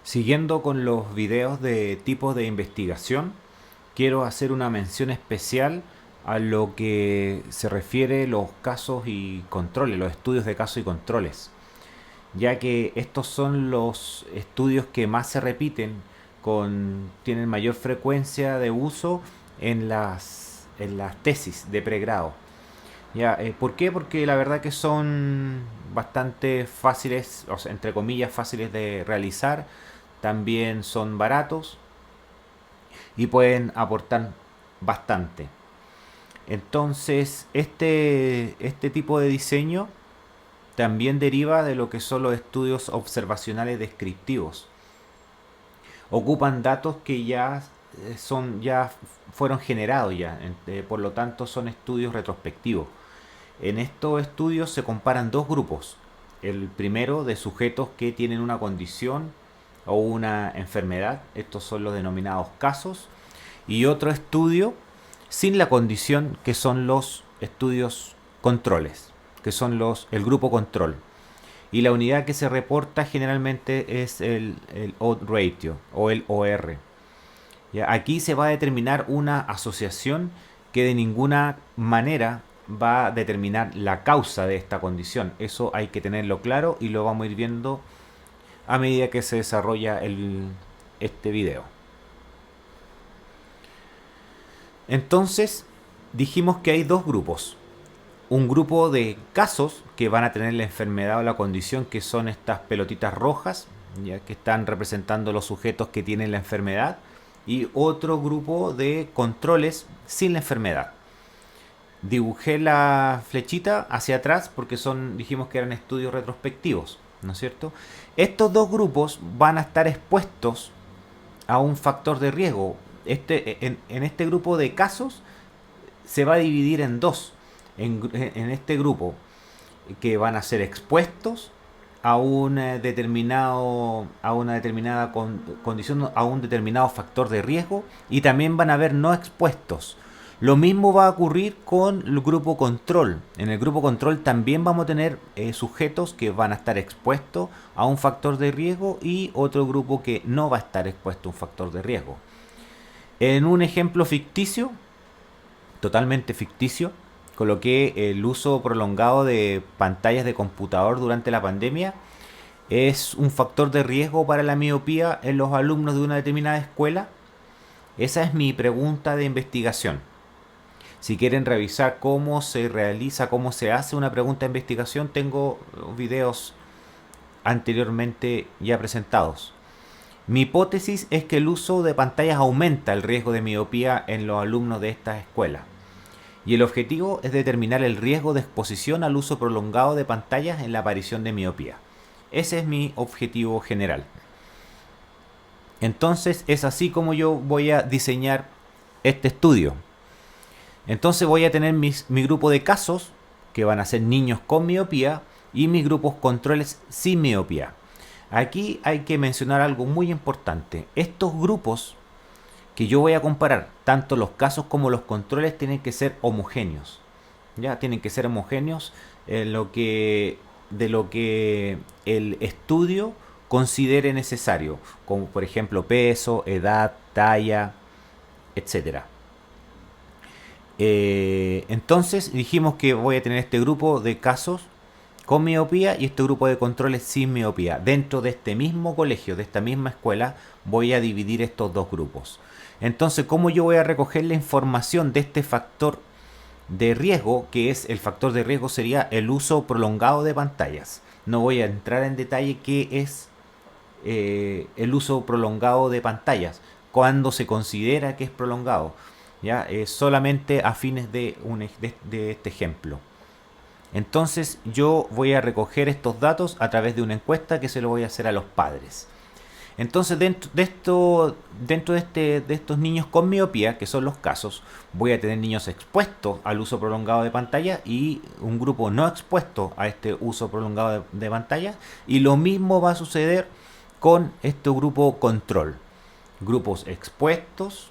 Siguiendo con los videos de tipos de investigación, quiero hacer una mención especial a lo que se refiere los casos y controles, los estudios de casos y controles, ya que estos son los estudios que más se repiten, tienen mayor frecuencia de uso en las tesis de pregrado. Ya, ¿por qué? Porque la verdad que son bastante fáciles, o sea, entre comillas, fáciles de realizar, también son baratos y pueden aportar bastante. Entonces, este tipo de diseño también deriva de lo que son los estudios observacionales descriptivos. Ocupan datos que ya fueron generados ya, por lo tanto son estudios retrospectivos. En estos estudios se comparan dos grupos. El primero de sujetos que tienen una condición o una enfermedad, estos son los denominados casos, y otro estudio sin la condición, que son los estudios controles, que son el grupo control. Y la unidad que se reporta generalmente es el odds ratio o el OR. ¿Ya? Aquí se va a determinar una asociación que de ninguna manera va a determinar la causa de esta condición. Eso hay que tenerlo claro y lo vamos a ir viendo a medida que se desarrolla este video. Entonces, dijimos que hay dos grupos. Un grupo de casos que van a tener la enfermedad o la condición, que son estas pelotitas rojas, ya que están representando los sujetos que tienen la enfermedad, y otro grupo de controles sin la enfermedad. Dibujé la flechita hacia atrás porque dijimos que eran estudios retrospectivos, ¿no es cierto? Estos dos grupos van a estar expuestos a un factor de riesgo. En este grupo de casos se va a dividir en dos. En este grupo que van a ser expuestos a un a una determinada condición, a un determinado factor de riesgo, y también van a haber no expuestos. Lo mismo va a ocurrir con el grupo control. En el grupo control también vamos a tener sujetos que van a estar expuestos a un factor de riesgo y otro grupo que no va a estar expuesto a un factor de riesgo. En un ejemplo ficticio, totalmente ficticio, coloqué el uso prolongado de pantallas de computador durante la pandemia. ¿Es un factor de riesgo para la miopía en los alumnos de una determinada escuela? Esa es mi pregunta de investigación. Si quieren revisar cómo se realiza, cómo se hace una pregunta de investigación, tengo videos anteriormente ya presentados. Mi hipótesis es que el uso de pantallas aumenta el riesgo de miopía en los alumnos de estas escuelas. Y el objetivo es determinar el riesgo de exposición al uso prolongado de pantallas en la aparición de miopía. Ese es mi objetivo general. Entonces es así como yo voy a diseñar este estudio. Entonces voy a tener mi grupo de casos, que van a ser niños con miopía, y mis grupos controles sin miopía. Aquí hay que mencionar algo muy importante. Estos grupos que yo voy a comparar, tanto los casos como los controles, tienen que ser homogéneos. Ya tienen que ser homogéneos en de lo que el estudio considere necesario, como por ejemplo peso, edad, talla, etcétera. Entonces dijimos que voy a tener este grupo de casos con miopía y este grupo de controles sin miopía. Dentro de este mismo colegio, de esta misma escuela, voy a dividir estos dos grupos. Entonces, ¿cómo yo voy a recoger la información de este factor de riesgo? Que es el factor de riesgo sería el uso prolongado de pantallas. No voy a entrar en detalle qué es el uso prolongado de pantallas, cuando se considera que es prolongado, ya solamente a fines de este ejemplo. Entonces yo voy a recoger estos datos a través de una encuesta que se lo voy a hacer a los padres. Entonces dentro de estos niños con miopía, que son los casos, voy a tener niños expuestos al uso prolongado de pantalla y un grupo no expuesto a este uso prolongado de pantalla. Y lo mismo va a suceder con este grupo control. Grupos expuestos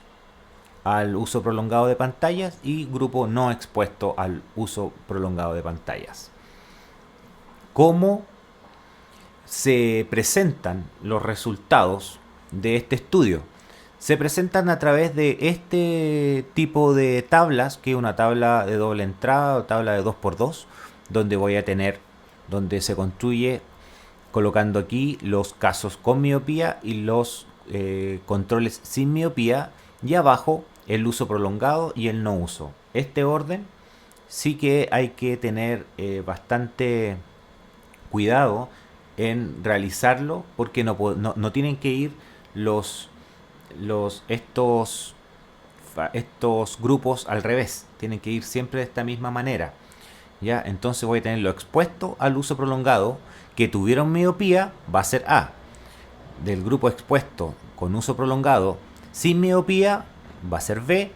al uso prolongado de pantallas y grupo no expuesto al uso prolongado de pantallas. ¿Cómo se presentan los resultados de este estudio? Se presentan a través de este tipo de tablas, que es una tabla de doble entrada o tabla de 2x2, donde voy a tener, donde se construye colocando aquí los casos con miopía y los controles sin miopía, y abajo el uso prolongado y el no uso. Este orden sí que hay que tener bastante cuidado en realizarlo, porque no tienen que ir estos grupos al revés, tienen que ir siempre de esta misma manera. ¿Ya? Entonces voy a tener lo expuesto al uso prolongado que tuvieron miopía, va a ser A. Del grupo expuesto con uso prolongado sin miopía, va a ser B.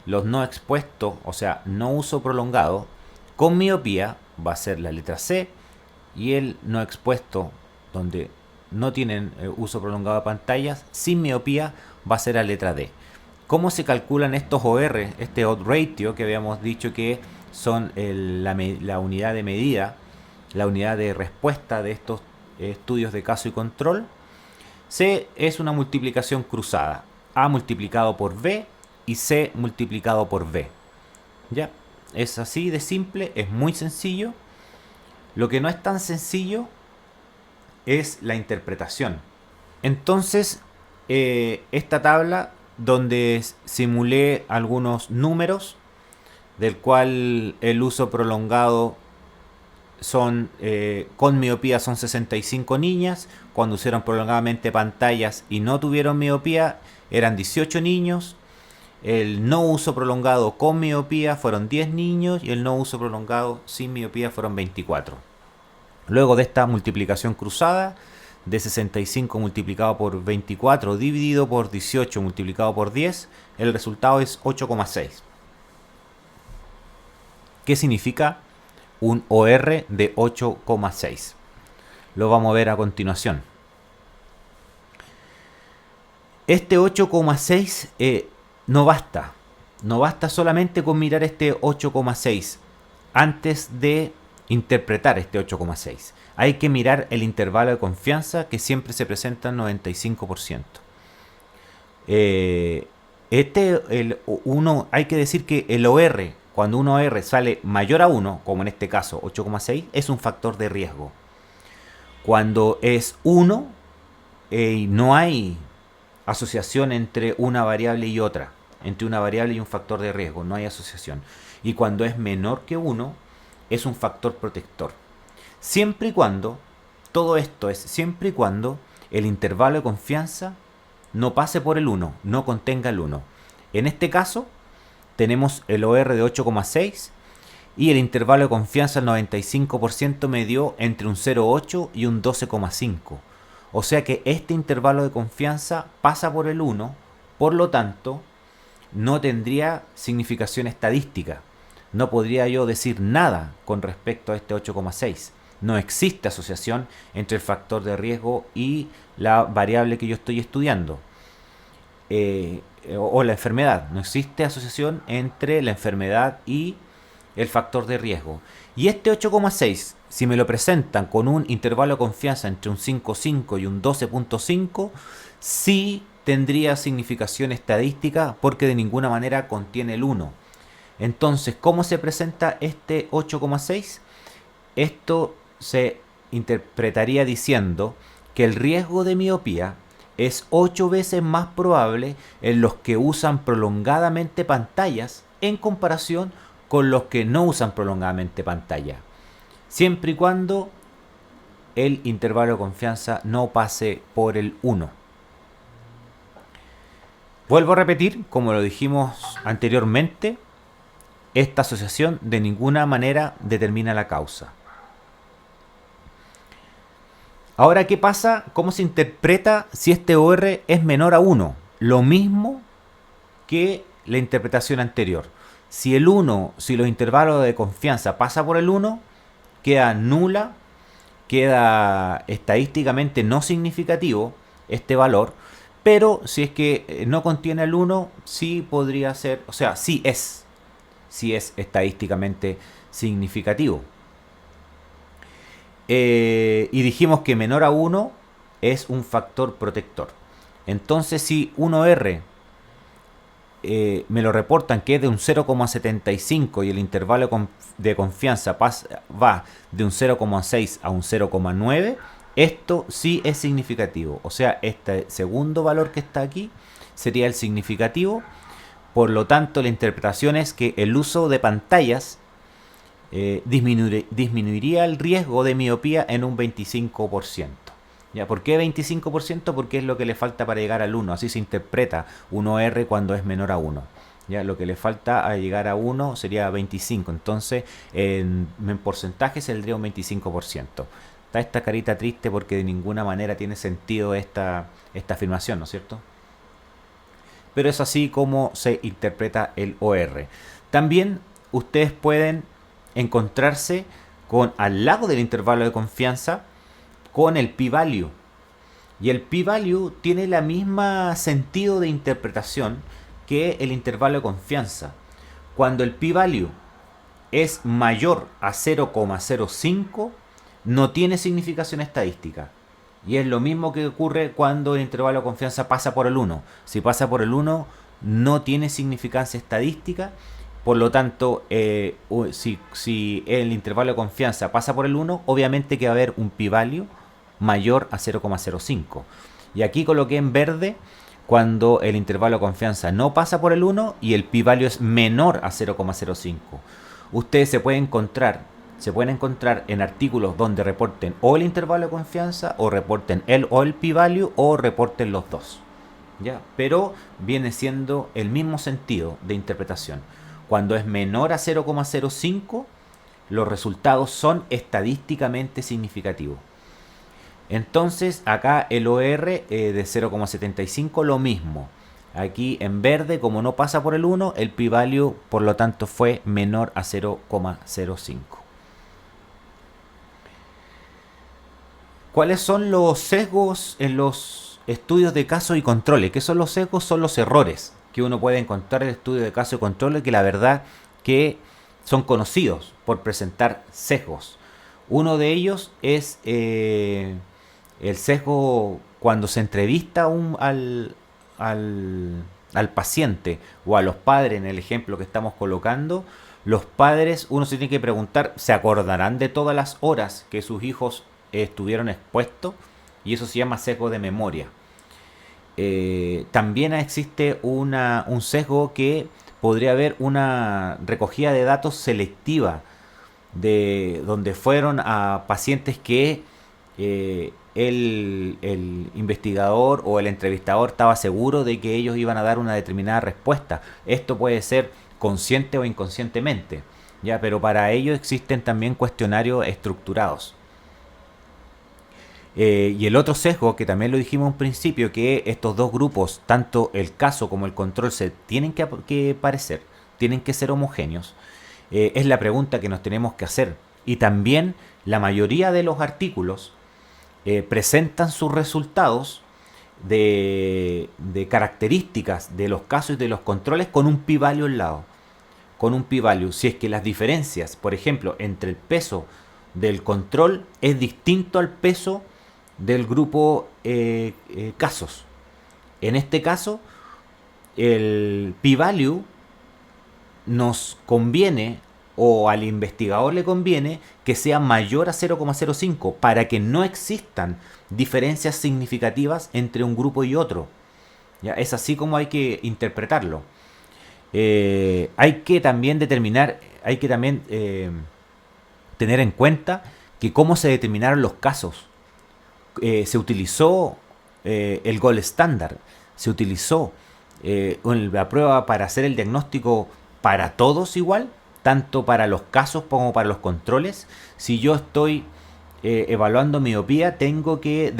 Los no expuestos, o sea, no uso prolongado con miopía, va a ser la letra C. Y el no expuesto, donde no tienen uso prolongado de pantallas, sin miopía, va a ser la letra D. ¿Cómo se calculan estos OR? Este odd ratio que habíamos dicho que son la unidad de medida, la unidad de respuesta de estos estudios de caso y control. C es una multiplicación cruzada. A multiplicado por B y C multiplicado por B. ¿Ya? Es así de simple, es muy sencillo. Lo que no es tan sencillo es la interpretación. Entonces, esta tabla donde simulé algunos números, del cual el uso prolongado son con miopía son 65 niñas, cuando usaron prolongadamente pantallas y no tuvieron miopía eran 18 niños, el no uso prolongado con miopía fueron 10 niños y el no uso prolongado sin miopía fueron 24. Luego de esta multiplicación cruzada de 65 multiplicado por 24 dividido por 18 multiplicado por 10, el resultado es 8,6. ¿Qué significa un OR de 8,6? Lo vamos a ver a continuación. Este 8,6 no basta. No basta solamente con mirar este 8,6 antes de interpretar este 8,6. Hay que mirar el intervalo de confianza que siempre se presenta en 95%. Hay que decir que el OR, cuando un OR sale mayor a 1, como en este caso 8,6, es un factor de riesgo. Cuando es 1, no hay asociación entre una variable y otra, entre una variable y un factor de riesgo, no hay asociación. Y cuando es menor que 1, es un factor protector. Siempre y cuando, todo esto es siempre y cuando el intervalo de confianza no pase por el 1, no contenga el 1. En este caso, tenemos el OR de 8,6 y el intervalo de confianza al 95% me dio entre un 0,8 y un 12,5. O sea que este intervalo de confianza pasa por el 1, por lo tanto, no tendría significación estadística. No podría yo decir nada con respecto a este 8,6. No existe asociación entre el factor de riesgo y la variable que yo estoy estudiando. O la enfermedad. No existe asociación entre la enfermedad y el factor de riesgo. Y este 8,6, si me lo presentan con un intervalo de confianza entre un 5,5 y un 12,5, sí tendría significación estadística porque de ninguna manera contiene el 1. Entonces, ¿cómo se presenta este 8,6? Esto se interpretaría diciendo que el riesgo de miopía es 8 veces más probable en los que usan prolongadamente pantallas en comparación con los que no usan prolongadamente pantalla, siempre y cuando el intervalo de confianza no pase por el 1. Vuelvo a repetir, como lo dijimos anteriormente, esta asociación de ninguna manera determina la causa. Ahora, ¿qué pasa? ¿Cómo se interpreta si este OR es menor a 1? Lo mismo que la interpretación anterior. Si los intervalos de confianza pasa por el 1, queda nula, queda estadísticamente no significativo este valor, pero si es que no contiene el 1, sí podría ser, o sea, sí es estadísticamente significativo. Y dijimos que menor a 1 es un factor protector. Entonces, si 1R me lo reportan que es de un 0,75 y el intervalo de confianza va de un 0,6 a un 0,9, esto sí es significativo. O sea, este segundo valor que está aquí sería el significativo. Por lo tanto, la interpretación es que el uso de pantallas disminuiría el riesgo de miopía en un 25%. ¿Ya? ¿Por qué 25%? Porque es lo que le falta para llegar al 1. Así se interpreta 1R cuando es menor a 1. ¿Ya? Lo que le falta a llegar a 1 sería 25. Entonces, en porcentaje saldría un 25%. Está esta carita triste porque de ninguna manera tiene sentido esta afirmación, ¿no es cierto? Pero es así como se interpreta el OR. También ustedes pueden encontrarse con, al lado del intervalo de confianza, con el p-value. Y el p-value tiene la misma sentido de interpretación que el intervalo de confianza. Cuando el p-value es mayor a 0,05, no tiene significación estadística. Y es lo mismo que ocurre cuando el intervalo de confianza pasa por el 1. Si pasa por el 1, no tiene significancia estadística. Por lo tanto, si el intervalo de confianza pasa por el 1, obviamente que va a haber un p-value mayor a 0,05. Y aquí coloqué en verde cuando el intervalo de confianza no pasa por el 1 y el p-value es menor a 0,05. Ustedes se pueden encontrar en artículos donde reporten o el intervalo de confianza o reporten el p-value o reporten los dos. ¿Ya? Pero viene siendo el mismo sentido de interpretación. Cuando es menor a 0,05, los resultados son estadísticamente significativos. Entonces acá el OR de 0,75 lo mismo. Aquí en verde, como no pasa por el 1, el p-value por lo tanto fue menor a 0,05. ¿Cuáles son los sesgos en los estudios de casos y controles? ¿Qué son los sesgos? Son los errores que uno puede encontrar en el estudio de casos y controles, que la verdad que son conocidos por presentar sesgos. Uno de ellos es el sesgo cuando se entrevista al paciente o a los padres, en el ejemplo que estamos colocando. Los padres, uno se tiene que preguntar, ¿se acordarán de todas las horas que sus hijos estuvieron expuestos? Y eso se llama sesgo de memoria. También existe un sesgo que podría haber una recogida de datos selectiva, de donde fueron a pacientes que el investigador o el entrevistador estaba seguro de que ellos iban a dar una determinada respuesta. Esto puede ser consciente o inconscientemente, ¿ya? Pero para ello existen también cuestionarios estructurados. Y el otro sesgo, que también lo dijimos en principio, que estos dos grupos, tanto el caso como el control, se tienen que parecer, tienen que ser homogéneos. Es la pregunta que nos tenemos que hacer. Y también la mayoría de los artículos presentan sus resultados de características de los casos y de los controles con un p-value al lado. Con un p-value. Si es que las diferencias, por ejemplo, entre el peso del control es distinto al peso del grupo casos. En este caso, el p-value nos conviene, o al investigador le conviene, que sea mayor a 0,05 para que no existan diferencias significativas entre un grupo y otro. ¿Ya? Es así como hay que interpretarlo. Hay que también tener en cuenta que cómo se determinaron los casos. Se utilizó el gold standard, se utilizó la prueba para hacer el diagnóstico para todos igual, tanto para los casos como para los controles. Si yo estoy evaluando miopía, tengo que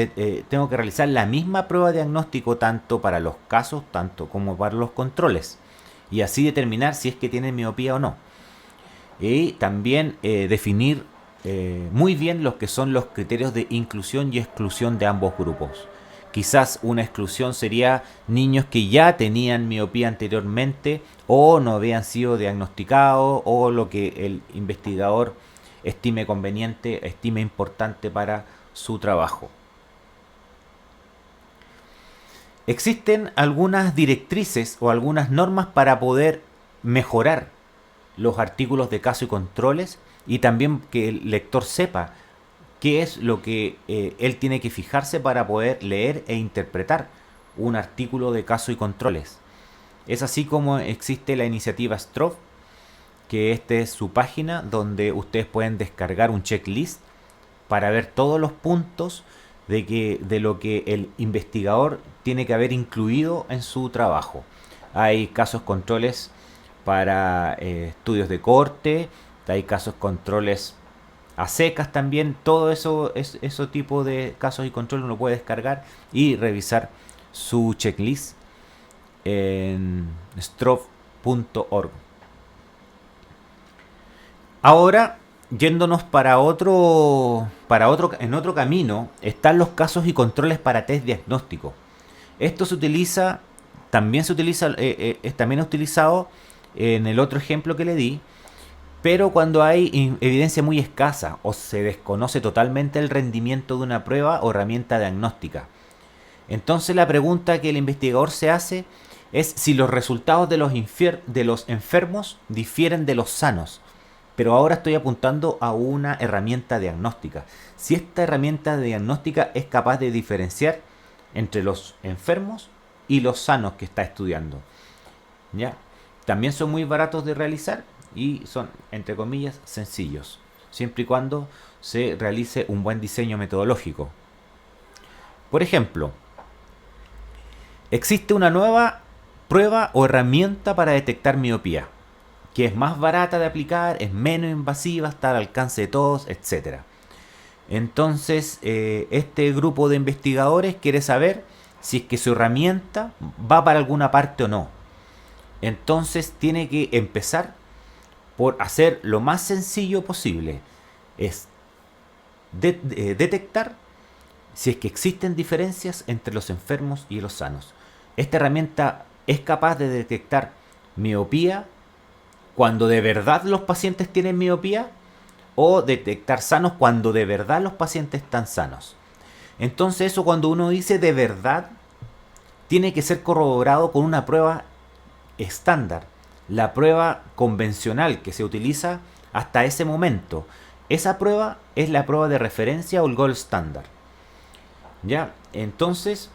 realizar la misma prueba de diagnóstico tanto para los casos tanto como para los controles, y así determinar si es que tienen miopía o no. Y también definir muy bien los que son los criterios de inclusión y exclusión de ambos grupos. Quizás una exclusión sería niños que ya tenían miopía anteriormente o no habían sido diagnosticados, o lo que el investigador estime conveniente, estime importante para su trabajo. Existen algunas directrices o algunas normas para poder mejorar los artículos de caso y controles, y también que el lector sepa qué es lo que él tiene que fijarse para poder leer e interpretar un artículo de caso y controles. Es así como existe la iniciativa Strofe, que esta es su página donde ustedes pueden descargar un checklist para ver todos los puntos de lo que el investigador tiene que haber incluido en su trabajo. Hay casos controles para estudios de corte, hay casos controles a secas también. Todo eso es ese tipo de casos y controles uno puede descargar y revisar su checklist en strofe.org. Ahora, yéndonos en otro camino, están los casos y controles para test diagnóstico. Esto también es utilizado en el otro ejemplo que le di, pero cuando hay evidencia muy escasa o se desconoce totalmente el rendimiento de una prueba o herramienta diagnóstica. Entonces la pregunta que el investigador se hace es si los resultados de los enfermos difieren de los sanos. Pero ahora estoy apuntando a una herramienta diagnóstica. Si esta herramienta diagnóstica es capaz de diferenciar entre los enfermos y los sanos que está estudiando. ¿Ya? También son muy baratos de realizar y son, entre comillas, sencillos, siempre y cuando se realice un buen diseño metodológico. Por ejemplo, existe una nueva prueba o herramienta para detectar miopía, que es más barata de aplicar, es menos invasiva, está al alcance de todos, etc. Entonces, este grupo de investigadores quiere saber si es que su herramienta va para alguna parte o no. Entonces, tiene que empezar por hacer lo más sencillo posible. Es detectar si es que existen diferencias entre los enfermos y los sanos. Esta herramienta es capaz de detectar miopía cuando de verdad los pacientes tienen miopía, o detectar sanos cuando de verdad los pacientes están sanos. Entonces eso, cuando uno dice de verdad, tiene que ser corroborado con una prueba estándar, la prueba convencional que se utiliza hasta ese momento. Esa prueba es la prueba de referencia o el gold standard. ¿Ya? Entonces,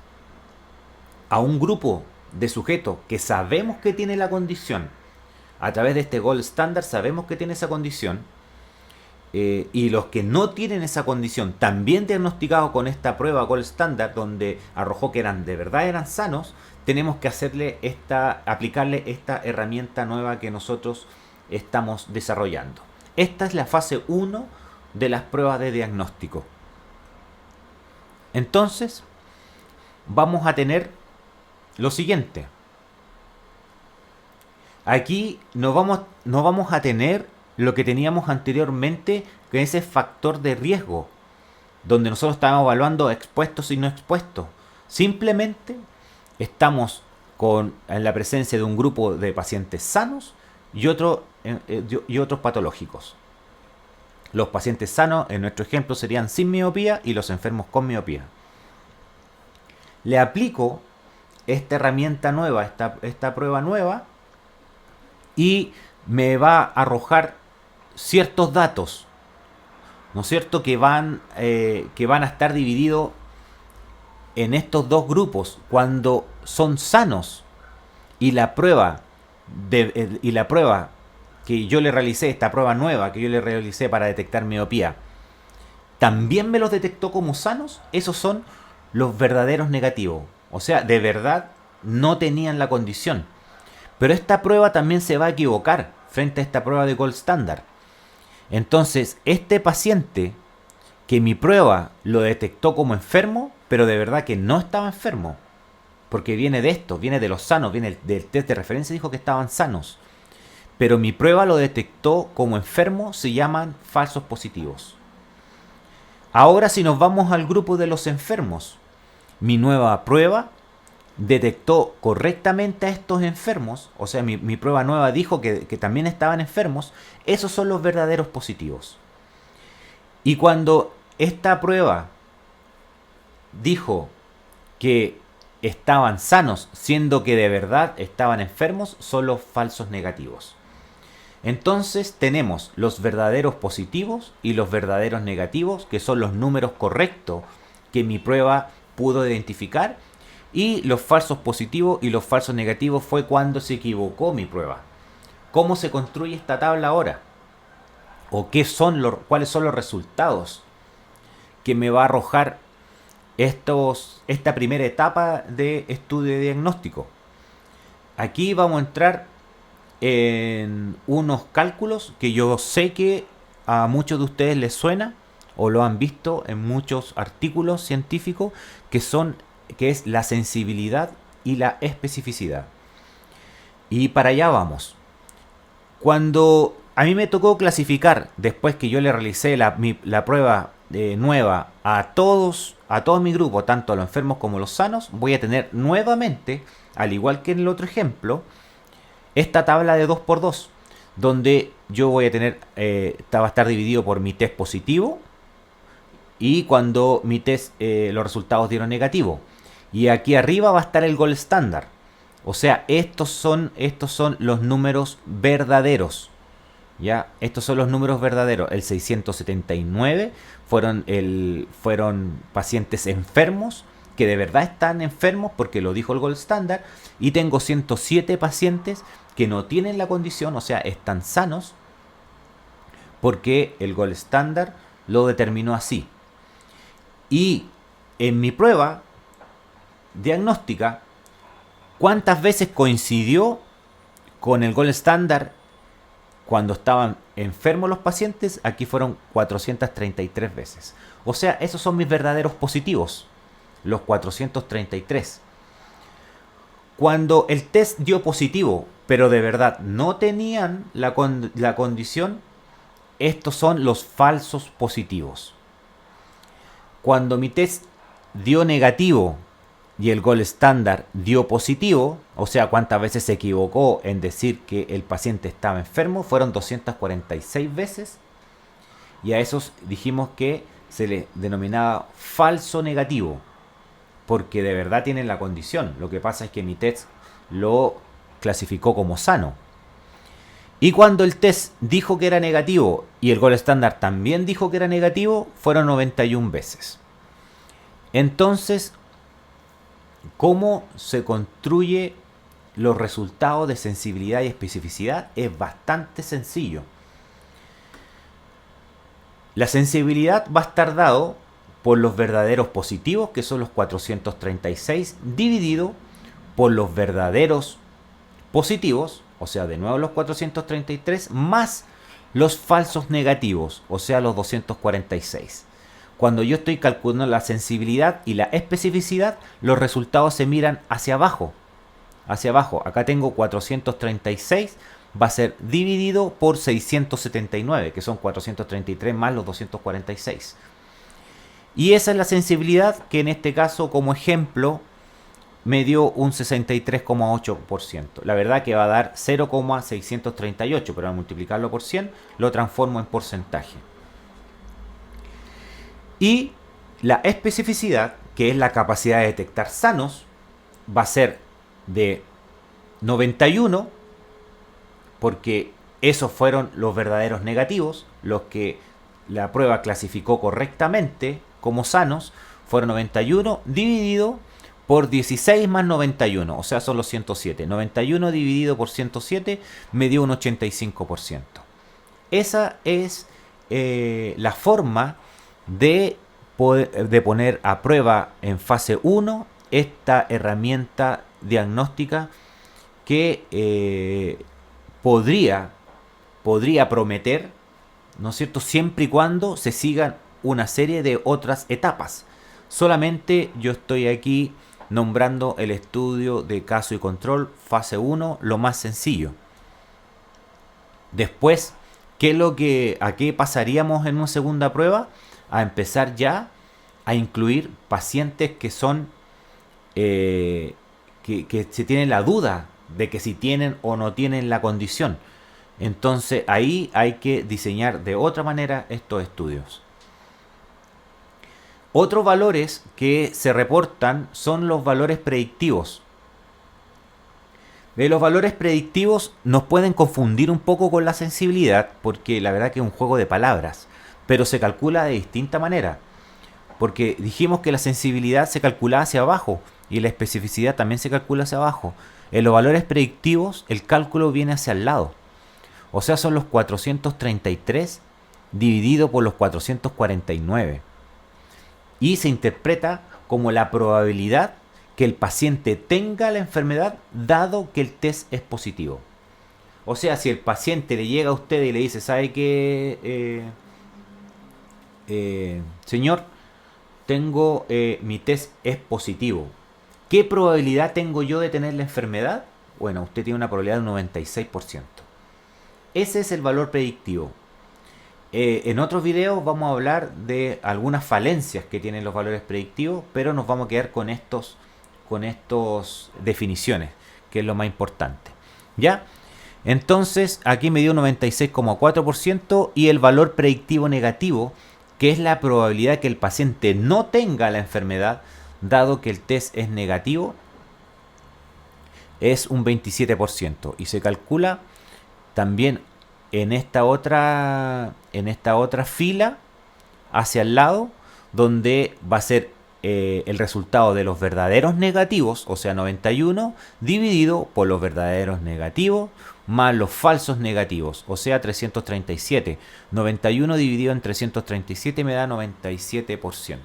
a un grupo de sujetos que sabemos que tiene la condición, a través de este gold standard sabemos que tiene esa condición, y los que no tienen esa condición, también diagnosticados con esta prueba gold standard, donde arrojó que de verdad eran sanos, tenemos que aplicarle esta herramienta nueva que nosotros estamos desarrollando. Esta es la fase 1 de las pruebas de diagnóstico. Entonces, vamos a tener lo siguiente. Aquí no vamos a tener lo que teníamos anteriormente, que es ese factor de riesgo, donde nosotros estábamos evaluando expuestos y no expuestos. Simplemente estamos en la presencia de un grupo de pacientes sanos y otros patológicos. Los pacientes sanos, en nuestro ejemplo, serían sin miopía, y los enfermos con miopía. Le aplico esta herramienta nueva, esta prueba nueva, y me va a arrojar ciertos datos, ¿no es cierto?, que van a estar divididos en estos dos grupos cuando son sanos, y la prueba que yo le realicé, esta prueba nueva que yo le realicé para detectar miopía, también me los detectó como sanos. Esos son los verdaderos negativos, o sea, de verdad no tenían la condición. Pero esta prueba también se va a equivocar frente a esta prueba de gold standard. Entonces, este paciente que mi prueba lo detectó como enfermo, pero de verdad que no estaba enfermo, porque viene de esto, viene de los sanos, viene del test de referencia, dijo que estaban sanos, pero mi prueba lo detectó como enfermo, se llaman falsos positivos. Ahora, si nos vamos al grupo de los enfermos, mi nueva prueba detectó correctamente a estos enfermos, o sea, mi prueba nueva dijo que también estaban enfermos. Esos son los verdaderos positivos. Y cuando esta prueba dijo que estaban sanos, siendo que de verdad estaban enfermos, son los falsos negativos. Entonces tenemos los verdaderos positivos y los verdaderos negativos, que son los números correctos que mi prueba pudo identificar, y los falsos positivos y los falsos negativos fue cuando se equivocó mi prueba. ¿Cómo se construye esta tabla ahora? ¿O cuáles son los resultados que me va a arrojar esta primera etapa de estudio de diagnóstico? Aquí vamos a entrar en unos cálculos que yo sé que a muchos de ustedes les suena o lo han visto en muchos artículos científicos, que es la sensibilidad y la especificidad. Y para allá vamos. Cuando a mí me tocó clasificar, después que yo le realicé la prueba nueva a todo mi grupo, tanto a los enfermos como a los sanos, voy a tener nuevamente, al igual que en el otro ejemplo, esta tabla de 2×2, donde yo voy a tener, va a estar dividido por mi test positivo y cuando mi test, los resultados dieron negativo. Y aquí arriba va a estar el gold standard. O sea, estos son los números verdaderos. ¿Ya? Estos son los números verdaderos. El 679 fueron pacientes enfermos, que de verdad están enfermos porque lo dijo el gold standard. Y tengo 107 pacientes que no tienen la condición, o sea, están sanos, porque el gold standard lo determinó así. Y en mi prueba diagnóstica, ¿cuántas veces coincidió con el gold standard cuando estaban enfermos los pacientes? Aquí fueron 433 veces. O sea, esos son mis verdaderos positivos, los 433. Cuando el test dio positivo, pero de verdad no tenían la condición, estos son los falsos positivos. Cuando mi test dio negativo y el gold standard dio positivo, o sea, cuántas veces se equivocó en decir que el paciente estaba enfermo, fueron 246 veces. Y a esos dijimos que se le denominaba falso negativo, porque de verdad tienen la condición. Lo que pasa es que mi test lo clasificó como sano. Y cuando el test dijo que era negativo y el gold standard también dijo que era negativo, fueron 91 veces. Entonces, ¿cómo se construye los resultados de sensibilidad y especificidad? Es bastante sencillo. La sensibilidad va a estar dado por los verdaderos positivos, que son los 436, dividido por los verdaderos positivos, o sea, de nuevo los 433, más los falsos negativos, o sea, los 246. Cuando yo estoy calculando la sensibilidad y la especificidad, los resultados se miran hacia abajo. Hacia abajo. Acá tengo 436, va a ser dividido por 679, que son 433 más los 246. Y esa es la sensibilidad que en este caso, como ejemplo, me dio un 63,8%. La verdad que va a dar 0,638, pero al multiplicarlo por 100 lo transformo en porcentaje. Y la especificidad, que es la capacidad de detectar sanos, va a ser de 91, porque esos fueron los verdaderos negativos, los que la prueba clasificó correctamente como sanos, fueron 91 dividido por 16 más 91, o sea, son los 107. 91 dividido por 107 me dio un 85%. Esa es la forma de poner a prueba en fase 1 esta herramienta diagnóstica que podría prometer, ¿no es cierto?, siempre y cuando se sigan una serie de otras etapas. Solamente yo estoy aquí nombrando el estudio de caso y control fase 1, lo más sencillo. Después, ¿a qué pasaríamos en una segunda prueba? A empezar ya a incluir pacientes que son que se tienen la duda de que si tienen o no tienen la condición. Entonces ahí hay que diseñar de otra manera estos estudios. Otros valores que se reportan son los valores predictivos. Los valores predictivos nos pueden confundir un poco con la sensibilidad, porque la verdad que es un juego de palabras, pero se calcula de distinta manera. Porque dijimos que la sensibilidad se calcula hacia abajo y la especificidad también se calcula hacia abajo. En los valores predictivos el cálculo viene hacia el lado. O sea, son los 433 dividido por los 449. Y se interpreta como la probabilidad que el paciente tenga la enfermedad dado que el test es positivo. O sea, si el paciente le llega a usted y le dice, ¿sabe qué, señor? Tengo, mi test es positivo. ¿Qué probabilidad tengo yo de tener la enfermedad? Bueno, usted tiene una probabilidad de un 96%. Ese es el valor predictivo. En otros videos vamos a hablar de algunas falencias que tienen los valores predictivos, pero nos vamos a quedar con estos definiciones, que es lo más importante. ¿Ya? Entonces, aquí me dio 96,4% y el valor predictivo negativo, que es la probabilidad que el paciente no tenga la enfermedad, dado que el test es negativo, es un 27%. Y se calcula también en esta otra fila hacia el lado, donde va a ser el resultado de los verdaderos negativos, o sea 91, dividido por los verdaderos negativos más los falsos negativos, o sea 337. 91 dividido en 337 me da 97%.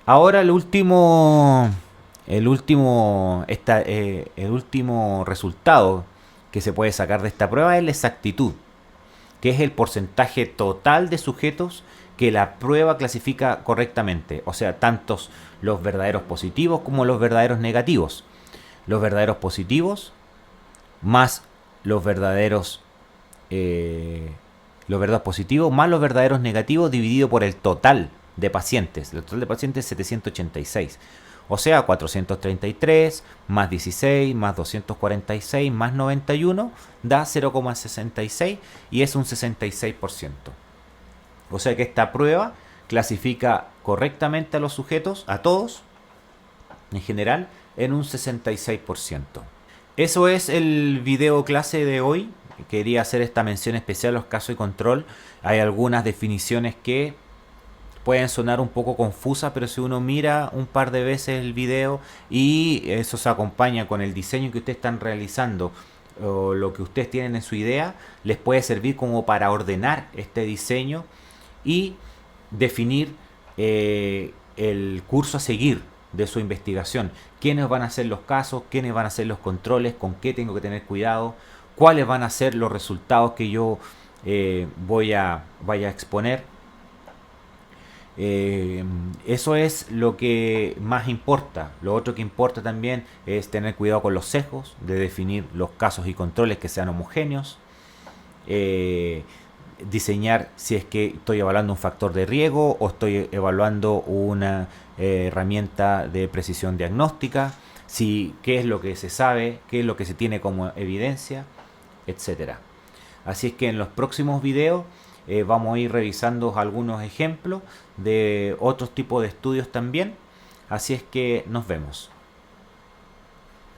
Ahora el último resultado que se puede sacar de esta prueba es la exactitud, que es el porcentaje total de sujetos que la prueba clasifica correctamente, o sea, tantos los verdaderos positivos como los verdaderos negativos. Los verdaderos positivos más los verdaderos positivos más los verdaderos negativos dividido por el total de pacientes. El total de pacientes es 786. O sea, 433 más 16 más 246 más 91 da 0,66 y es un 66%. O sea que esta prueba clasifica correctamente a los sujetos, a todos, en general, en un 66%. Eso es el video clase de hoy. Quería hacer esta mención especial a los casos de control. Hay algunas definiciones que pueden sonar un poco confusas, pero si uno mira un par de veces el video y eso se acompaña con el diseño que ustedes están realizando o lo que ustedes tienen en su idea, les puede servir como para ordenar este diseño y definir el curso a seguir de su investigación. Quiénes van a ser los casos, quiénes van a ser los controles, con qué tengo que tener cuidado, cuáles van a ser los resultados que yo vaya a exponer. Eso es lo que más importa. Lo otro que importa también es tener cuidado con los sesgos, de definir los casos y controles que sean homogéneos, diseñar si es que estoy evaluando un factor de riesgo o estoy evaluando una herramienta de precisión diagnóstica, qué es lo que se sabe, qué es lo que se tiene como evidencia, etcétera. Así es que en los próximos videos vamos a ir revisando algunos ejemplos de otros tipos de estudios también. Así es que nos vemos.